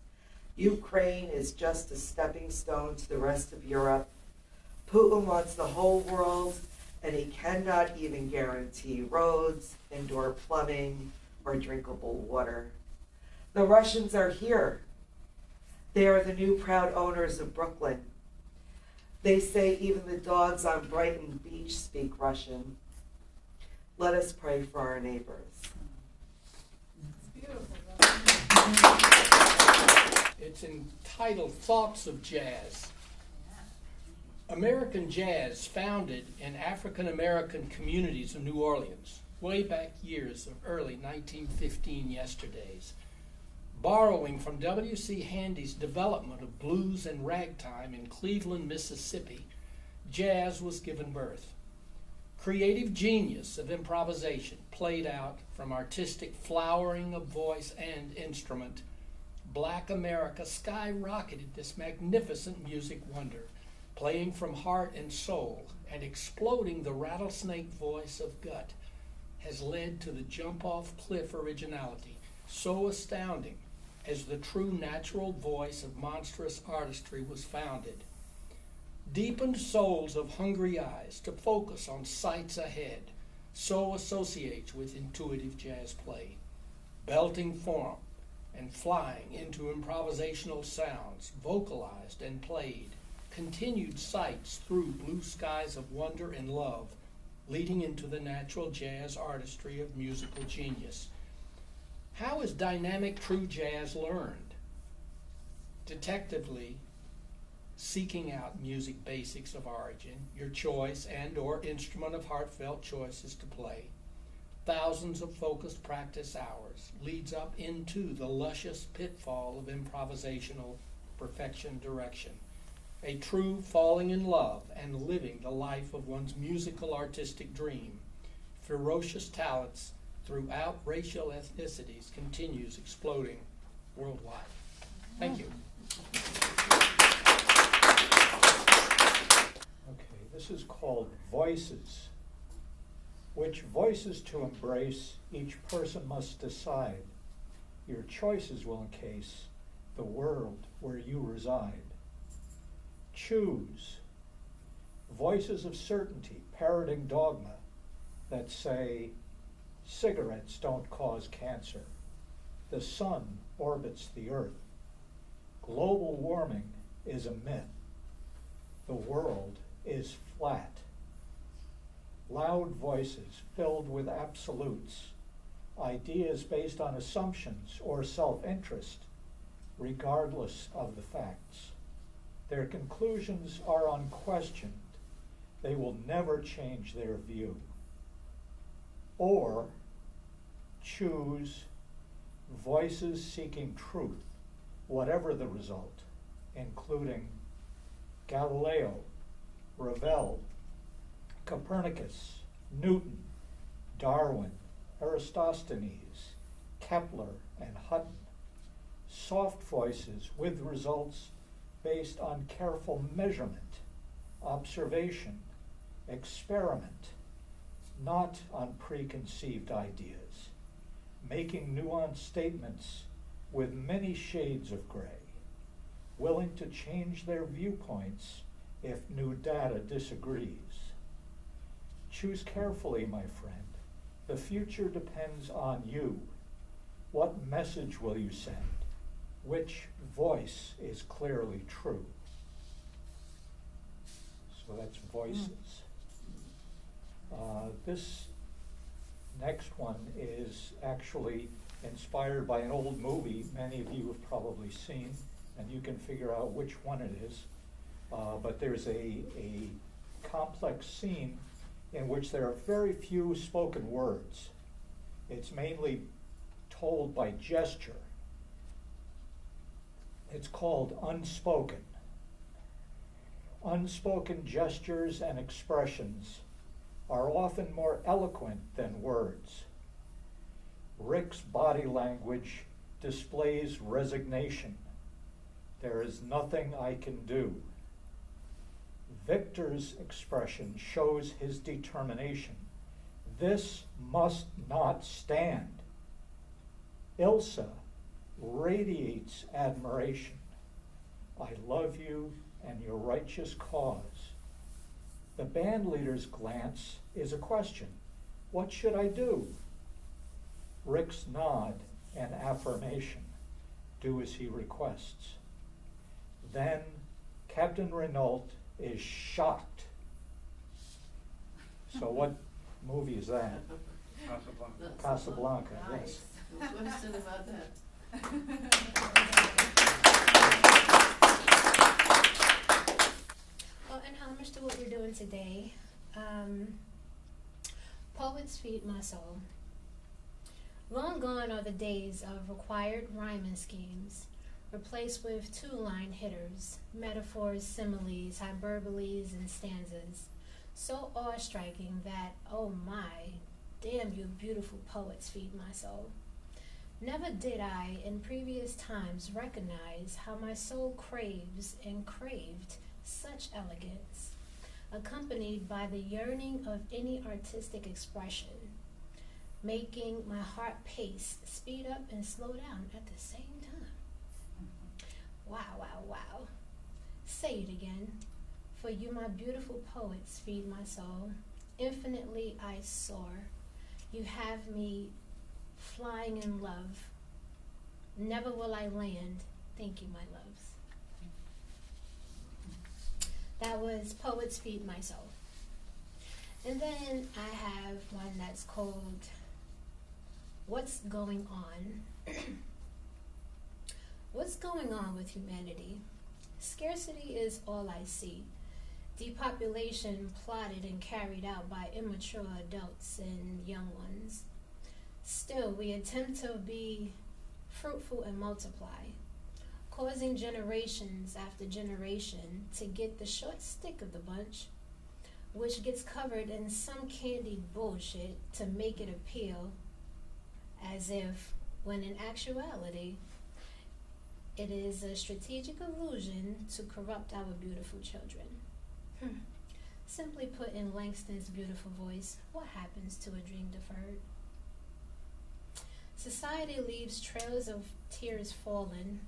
Ukraine is just a stepping stone to the rest of Europe. Putin wants the whole world, and he cannot even guarantee roads, indoor plumbing, or drinkable water. The Russians are here. They are the new proud owners of Brooklyn. They say even the dogs on Brighton Beach speak Russian. Let us pray for our neighbors. It's beautiful. It's entitled Thoughts of Jazz. American jazz founded in African American communities of New Orleans, way back years of early 1915 yesterdays. Borrowing from W.C. Handy's development of blues and ragtime in Cleveland, Mississippi, jazz was given birth. Creative genius of improvisation played out from artistic flowering of voice and instrument. Black America skyrocketed this magnificent music wonder, playing from heart and soul and exploding the rattlesnake voice of gut, has led to the jump-off cliff originality, so astounding as the true natural voice of monstrous artistry was founded. Deepened souls of hungry eyes to focus on sights ahead, so associates with intuitive jazz play. Belting form and flying into improvisational sounds, vocalized and played, continued sights through blue skies of wonder and love, leading into the natural jazz artistry of musical genius. How is dynamic true jazz learned? Detectively, seeking out music basics of origin, your choice and or instrument of heartfelt choices to play. Thousands of focused practice hours leads up into the luscious pitfall of improvisational perfection direction. A true falling in love and living the life of one's musical artistic dream. Ferocious talents throughout racial ethnicities continues exploding worldwide. Thank you. Okay, this is called Voices. Which voices to embrace, each person must decide. Your choices will encase the world where you reside. Choose. Voices of certainty, parroting dogma that say, cigarettes don't cause cancer. The sun orbits the earth. Global warming is a myth. The world is flat. Loud voices filled with absolutes, ideas based on assumptions or self-interest, regardless of the facts. Their conclusions are unquestioned. They will never change their view. Or choose voices seeking truth, whatever the result, including Galileo, Ravel, Copernicus, Newton, Darwin, Eratosthenes, Kepler, and Hutton. Soft voices with results based on careful measurement, observation, experiment, not on preconceived ideas, making nuanced statements with many shades of gray, willing to change their viewpoints if new data disagrees. Choose carefully, my friend. The future depends on you. What message will you send? Which voice is clearly true? So that's voices. This next one is actually inspired by an old movie many of you have probably seen, and you can figure out which one it is. But there's a complex scene in which there are very few spoken words. It's mainly told by gesture. It's called Unspoken. Unspoken gestures and expressions are often more eloquent than words. Rick's body language displays resignation. There is nothing I can do. Victor's expression shows his determination. This must not stand. Ilsa radiates admiration. I love you and your righteous cause. The band leader's glance is a question. What should I do? Rick's nod and affirmation. Do as he requests. Then Captain Renault is shocked. So what movie is that? Casablanca. Casablanca, Nice. yes. What is it about that? Well, in homage to what we're doing today, poets feed my soul. Long gone are the days of required rhyming schemes, replaced with two-line hitters, metaphors, similes, hyperboles, and stanzas, so awe-striking that, oh my, damn you beautiful poets feed my soul. Never did I, in previous times, recognize how my soul craves and craved such elegance, accompanied by the yearning of any artistic expression, making my heart pace, speed up and slow down at the same time. Wow, wow, wow. Say it again. For you, my beautiful poets, feed my soul. Infinitely I soar. You have me flying in love. Never will I land. Thank you, my loves. That was Poets Feed My Soul. And then I have one that's called What's Going On? What's going on with humanity? Scarcity is all I see. Depopulation plotted and carried out by immature adults and young ones. Still, we attempt to be fruitful and multiply, causing generations after generation to get the short stick of the bunch, which gets covered in some candied bullshit to make it appeal as if, when in actuality, it is a strategic illusion to corrupt our beautiful children. Simply put in Langston's beautiful voice, what happens to a dream deferred? Society leaves trails of tears fallen,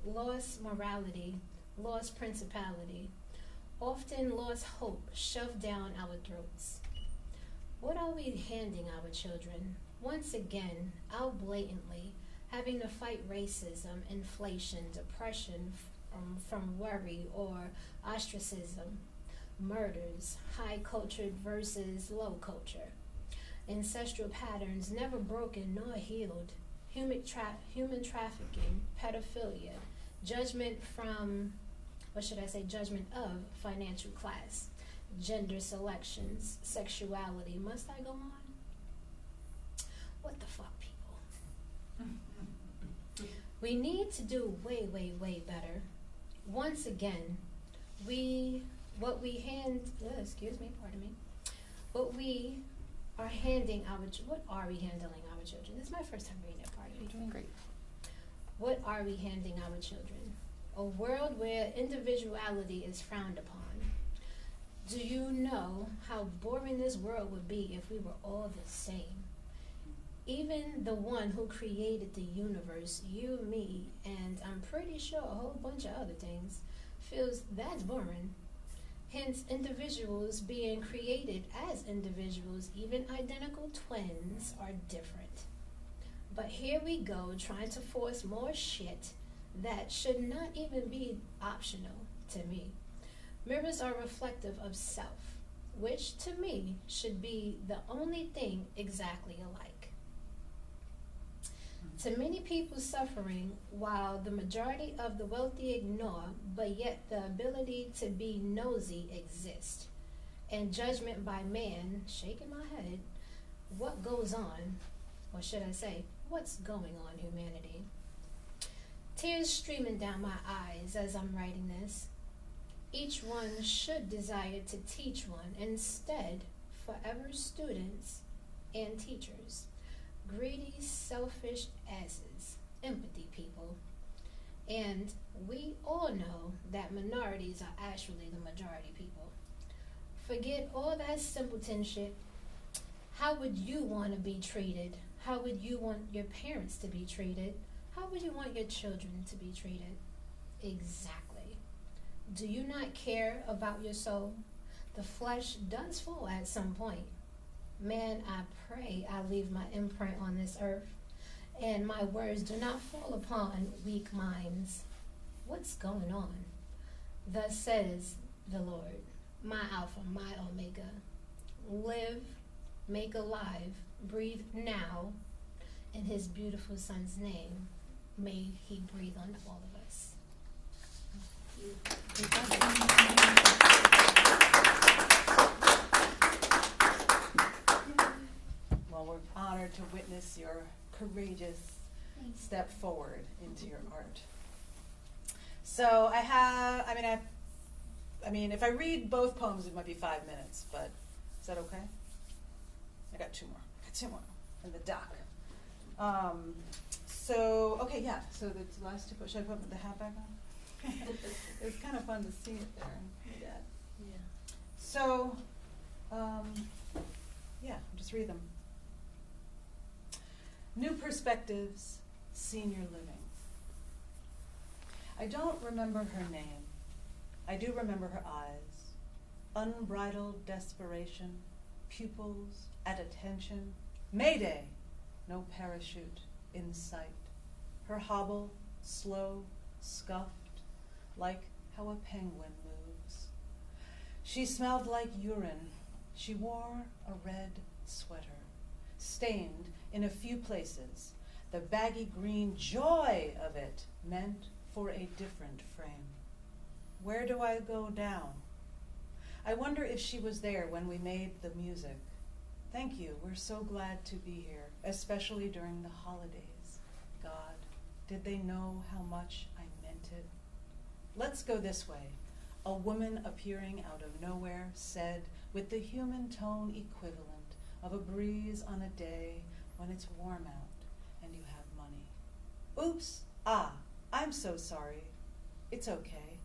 lost morality, lost principality, often lost hope shoved down our throats. What are we handing our children? Once again, out blatantly, having to fight racism, inflation, depression from worry or ostracism, murders, high-cultured versus low-culture, ancestral patterns never broken nor healed, human trafficking, pedophilia, judgment of financial class, gender selections, sexuality. Must I go on? What the fuck, people? We need to do way, way, way better. Once again, what are we handing our children? This is my first time reading that part. You're doing great. What are we handing our children? A world where individuality is frowned upon. Do you know how boring this world would be if we were all the same? Even the one who created the universe, you, me, and I'm pretty sure a whole bunch of other things, feels that's boring. Hence, individuals being created as individuals, even identical twins, are different. But here we go, trying to force more shit that should not even be optional to me. Mirrors are reflective of self, which to me should be the only thing exactly alike. To many people suffering, while the majority of the wealthy ignore, but yet the ability to be nosy exists. And judgment by man, shaking my head, what goes on, or should I say, what's going on, humanity? Tears streaming down my eyes as I'm writing this. Each one should desire to teach one, instead, forever students and teachers. Greedy, selfish asses, empathy people. And we all know that minorities are actually the majority people. Forget all that simpleton shit. How would you want to be treated? How would you want your parents to be treated? How would you want your children to be treated? Exactly. Do you not care about your soul? The flesh does fall at some point. Man, I pray I leave my imprint on this earth, and my words do not fall upon weak minds. What's going on? Thus says the Lord, my Alpha, my Omega. Live, make alive, breathe now. In his beautiful Son's name, may he breathe on all of us. Well, we're honored to witness your courageous step forward into your art. So I mean, if I read both poems, it might be 5 minutes, but is that okay? I got two more in the dock. Okay, yeah, so the last two, should I put the hat back on? It was kind of fun to see it there. Yeah. So, yeah, I'll just read them. New perspectives, senior living. I don't remember her name. I do remember her eyes. Unbridled desperation, pupils at attention. Mayday! No parachute in sight. Her hobble, slow, scuffed, like how a penguin moves. She smelled like urine. She wore a red sweater, stained in a few places. The baggy green joy of it meant for a different frame. Where do I go down? I wonder if she was there when we made the music. Thank you, we're so glad to be here, especially during the holidays. God, did they know how much I meant it? Let's go this way. A woman appearing out of nowhere said, with the human tone equivalent of a breeze on a day when it's warm out and you have money. Oops, I'm so sorry. It's okay.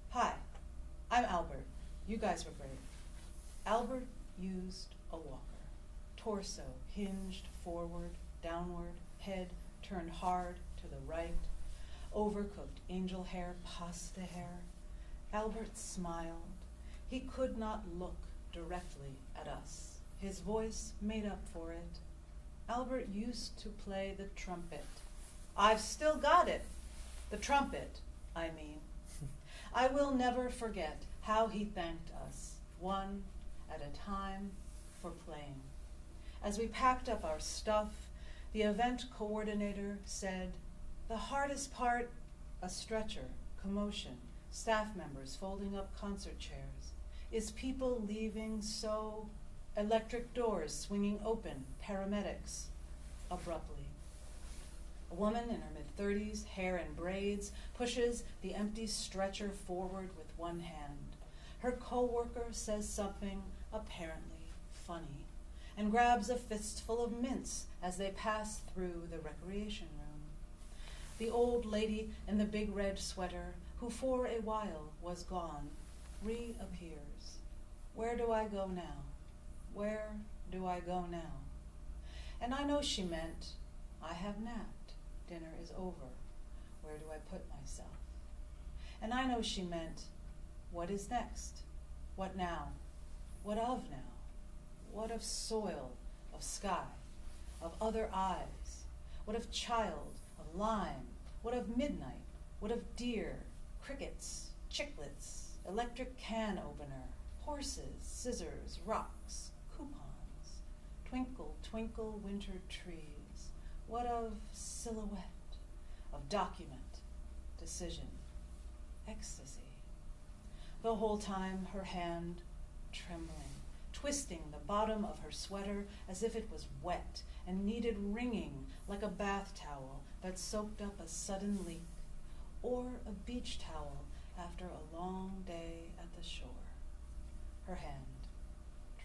Hi, I'm Albert. You guys were great. Albert used a walker. Torso hinged forward, downward, head turned hard to the right. Overcooked angel hair, pasta hair. Albert smiled. He could not look directly at us. His voice made up for it. Albert used to play the trumpet. I've still got it. The trumpet, I mean. I will never forget how he thanked us, one at a time, for playing. As we packed up our stuff, the event coordinator said, the hardest part, a stretcher, commotion, staff members folding up concert chairs, is people leaving so, electric doors swinging open, paramedics, abruptly. A woman in her mid-30s, hair in braids, pushes the empty stretcher forward with one hand. Her co-worker says something apparently funny and grabs a fistful of mints as they pass through the recreation room. The old lady in the big red sweater, who for a while was gone, reappears. Where do I go now? Where do I go now? And I know she meant, I have napped, dinner is over, where do I put myself? And I know she meant, what is next? What now? What of now? What of soil, of sky, of other eyes? What of child, of lime? What of midnight? What of deer, crickets, chiclets, electric can opener, horses, scissors, rocks, coupons, twinkle, twinkle, winter trees? What of silhouette, of document, decision, ecstasy? The whole time her hand trembling, twisting the bottom of her sweater as if it was wet and needed wringing like a bath towel that soaked up a sudden leak, or a beach towel after a long day at the shore. Her hand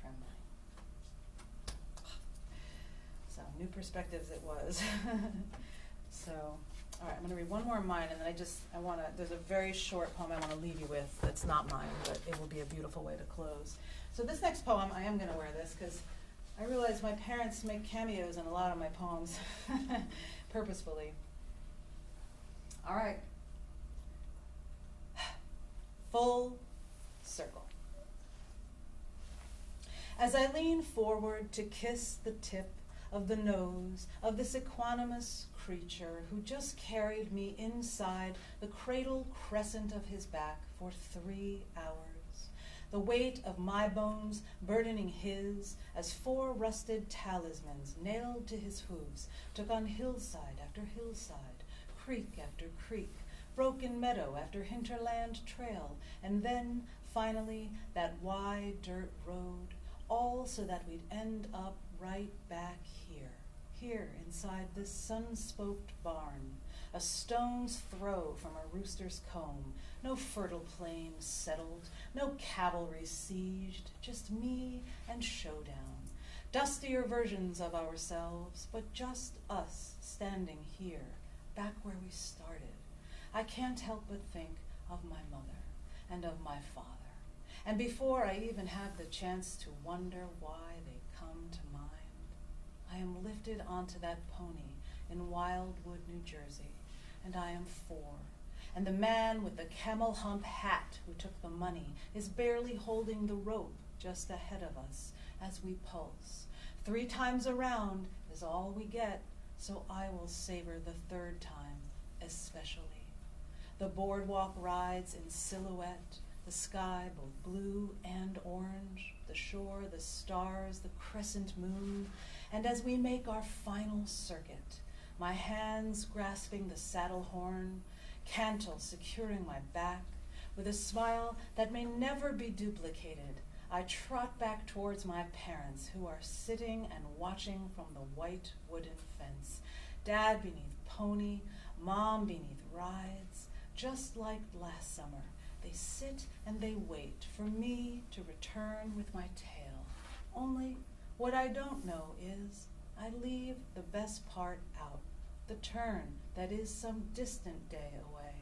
trembling. So, new perspectives it was. So, all right, I'm going to read one more of mine, and then there's a very short poem I want to leave you with that's not mine, but it will be a beautiful way to close. So this next poem, I am going to wear this because I realize my parents make cameos in a lot of my poems purposefully. All right. Full circle. As I lean forward to kiss the tip of the nose of this equanimous creature who just carried me inside the cradle crescent of his back for 3 hours, the weight of my bones burdening his as 4 rusted talismans nailed to his hooves took on hillside after hillside, creek after creek, broken meadow after hinterland trail, and then, finally, that wide dirt road, all so that we'd end up right back here inside this sun-spoked barn, a stone's throw from a rooster's comb, no fertile plain settled, no cavalry sieged, just me and showdown, dustier versions of ourselves, but just us standing here, back where we started. I can't help but think of my mother and of my father, and before I even have the chance to wonder why they come to mind, I am lifted onto that pony in Wildwood, New Jersey, and I am 4. And the man with the camel hump hat who took the money is barely holding the rope just ahead of us as we pulse. 3 times around is all we get, so I will savor the 3rd time especially. The boardwalk rides in silhouette, the sky both blue and orange, the shore, the stars, the crescent moon, and as we make our final circuit, my hands grasping the saddle horn, cantle securing my back, with a smile that may never be duplicated, I trot back towards my parents who are sitting and watching from the white wooden fence, Dad beneath pony, Mom beneath rides, just like last summer. They sit and they wait for me to return with my tail. Only what I don't know is I leave the best part out, the turn that is some distant day away,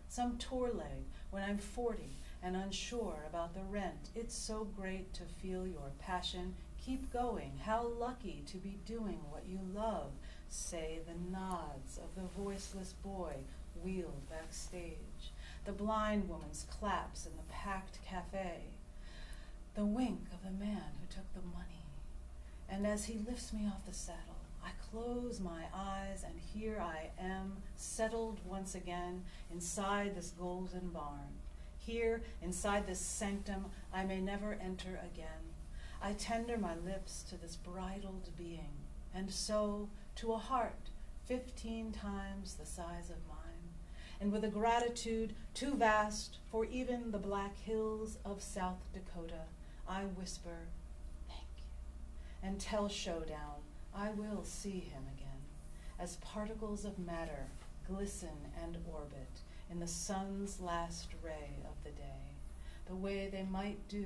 some tour leg when I'm 40 and unsure about the rent. It's so great to feel your passion. Keep going. How lucky to be doing what you love, say the nods of the voiceless boy wheeled backstage, the blind woman's claps in the packed cafe, the wink of the man who took the money. And as he lifts me off the saddle, I close my eyes and here I am, settled once again inside this golden barn. Here, inside this sanctum, I may never enter again. I tender my lips to this bridled being, and so to a heart 15 times the size of mine, and with a gratitude too vast for even the Black Hills of South Dakota, I whisper, thank you, and tell Showdown I will see him again, as particles of matter glisten and orbit in the sun's last ray of the day, the way they might do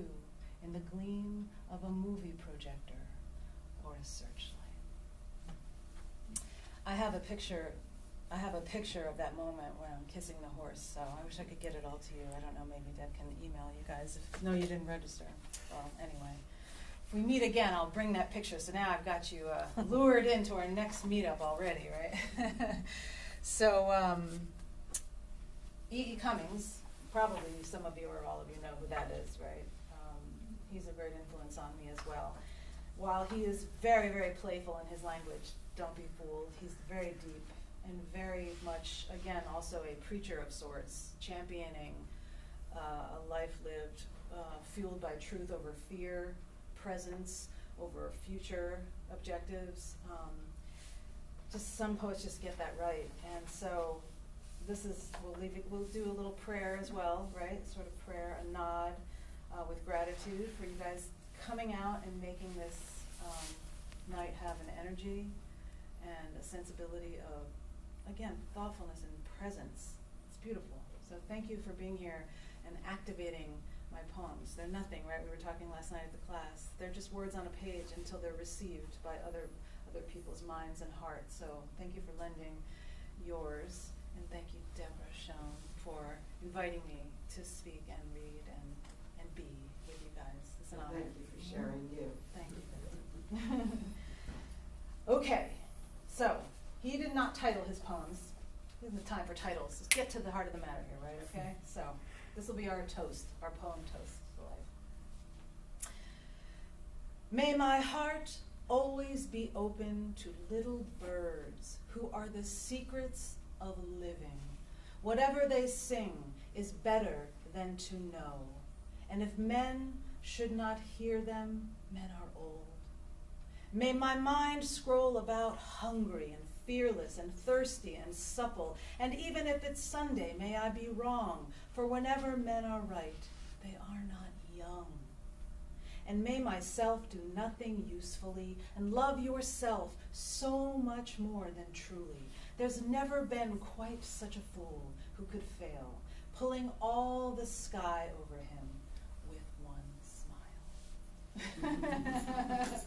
in the gleam of a movie projector or a searchlight. I have a picture I have a picture of that moment when I'm kissing the horse, so I wish I could get it all to you. I don't know, maybe Deb can email you guys. No, you didn't register. Well, anyway. If we meet again, I'll bring that picture. So now I've got you lured into our next meetup already, right? So, E.E. Cummings, probably some of you or all of you know who that is, right? He's a great influence on me as well. While he is very, very playful in his language, don't be fooled. He's very deep and very much, again, also a preacher of sorts, championing a life lived fueled by truth over fear, presence over future objectives. Just some poets just get that right. And so this is, we'll do a little prayer as well, right? Sort of prayer, a nod with gratitude for you guys coming out and making this night have an energy and a sensibility of, again, thoughtfulness and presence. It's beautiful. So thank you for being here and activating my poems. They're nothing, right? We were talking last night at the class. They're just words on a page until they're received by other people's minds and hearts. So thank you for lending yours, and thank you, Deborah Schoen, for inviting me to speak and read and be with you guys. It's an honor. Thank you for sharing you. Thank you. Okay, so he did not title his poems. He doesn't have time for titles. Let's get to the heart of the matter here, right? Okay, so this will be our toast, our poem toast for life. May my heart always be open to little birds who are the secrets of living. Whatever they sing is better than to know. And if men should not hear them, men are old. May my mind scroll about hungry and fearless and thirsty and supple, and even if it's Sunday, may I be wrong, for whenever men are right, they are not young. And may myself do nothing usefully, and love yourself so much more than truly. There's never been quite such a fool who could fail, pulling all the sky over him with one smile.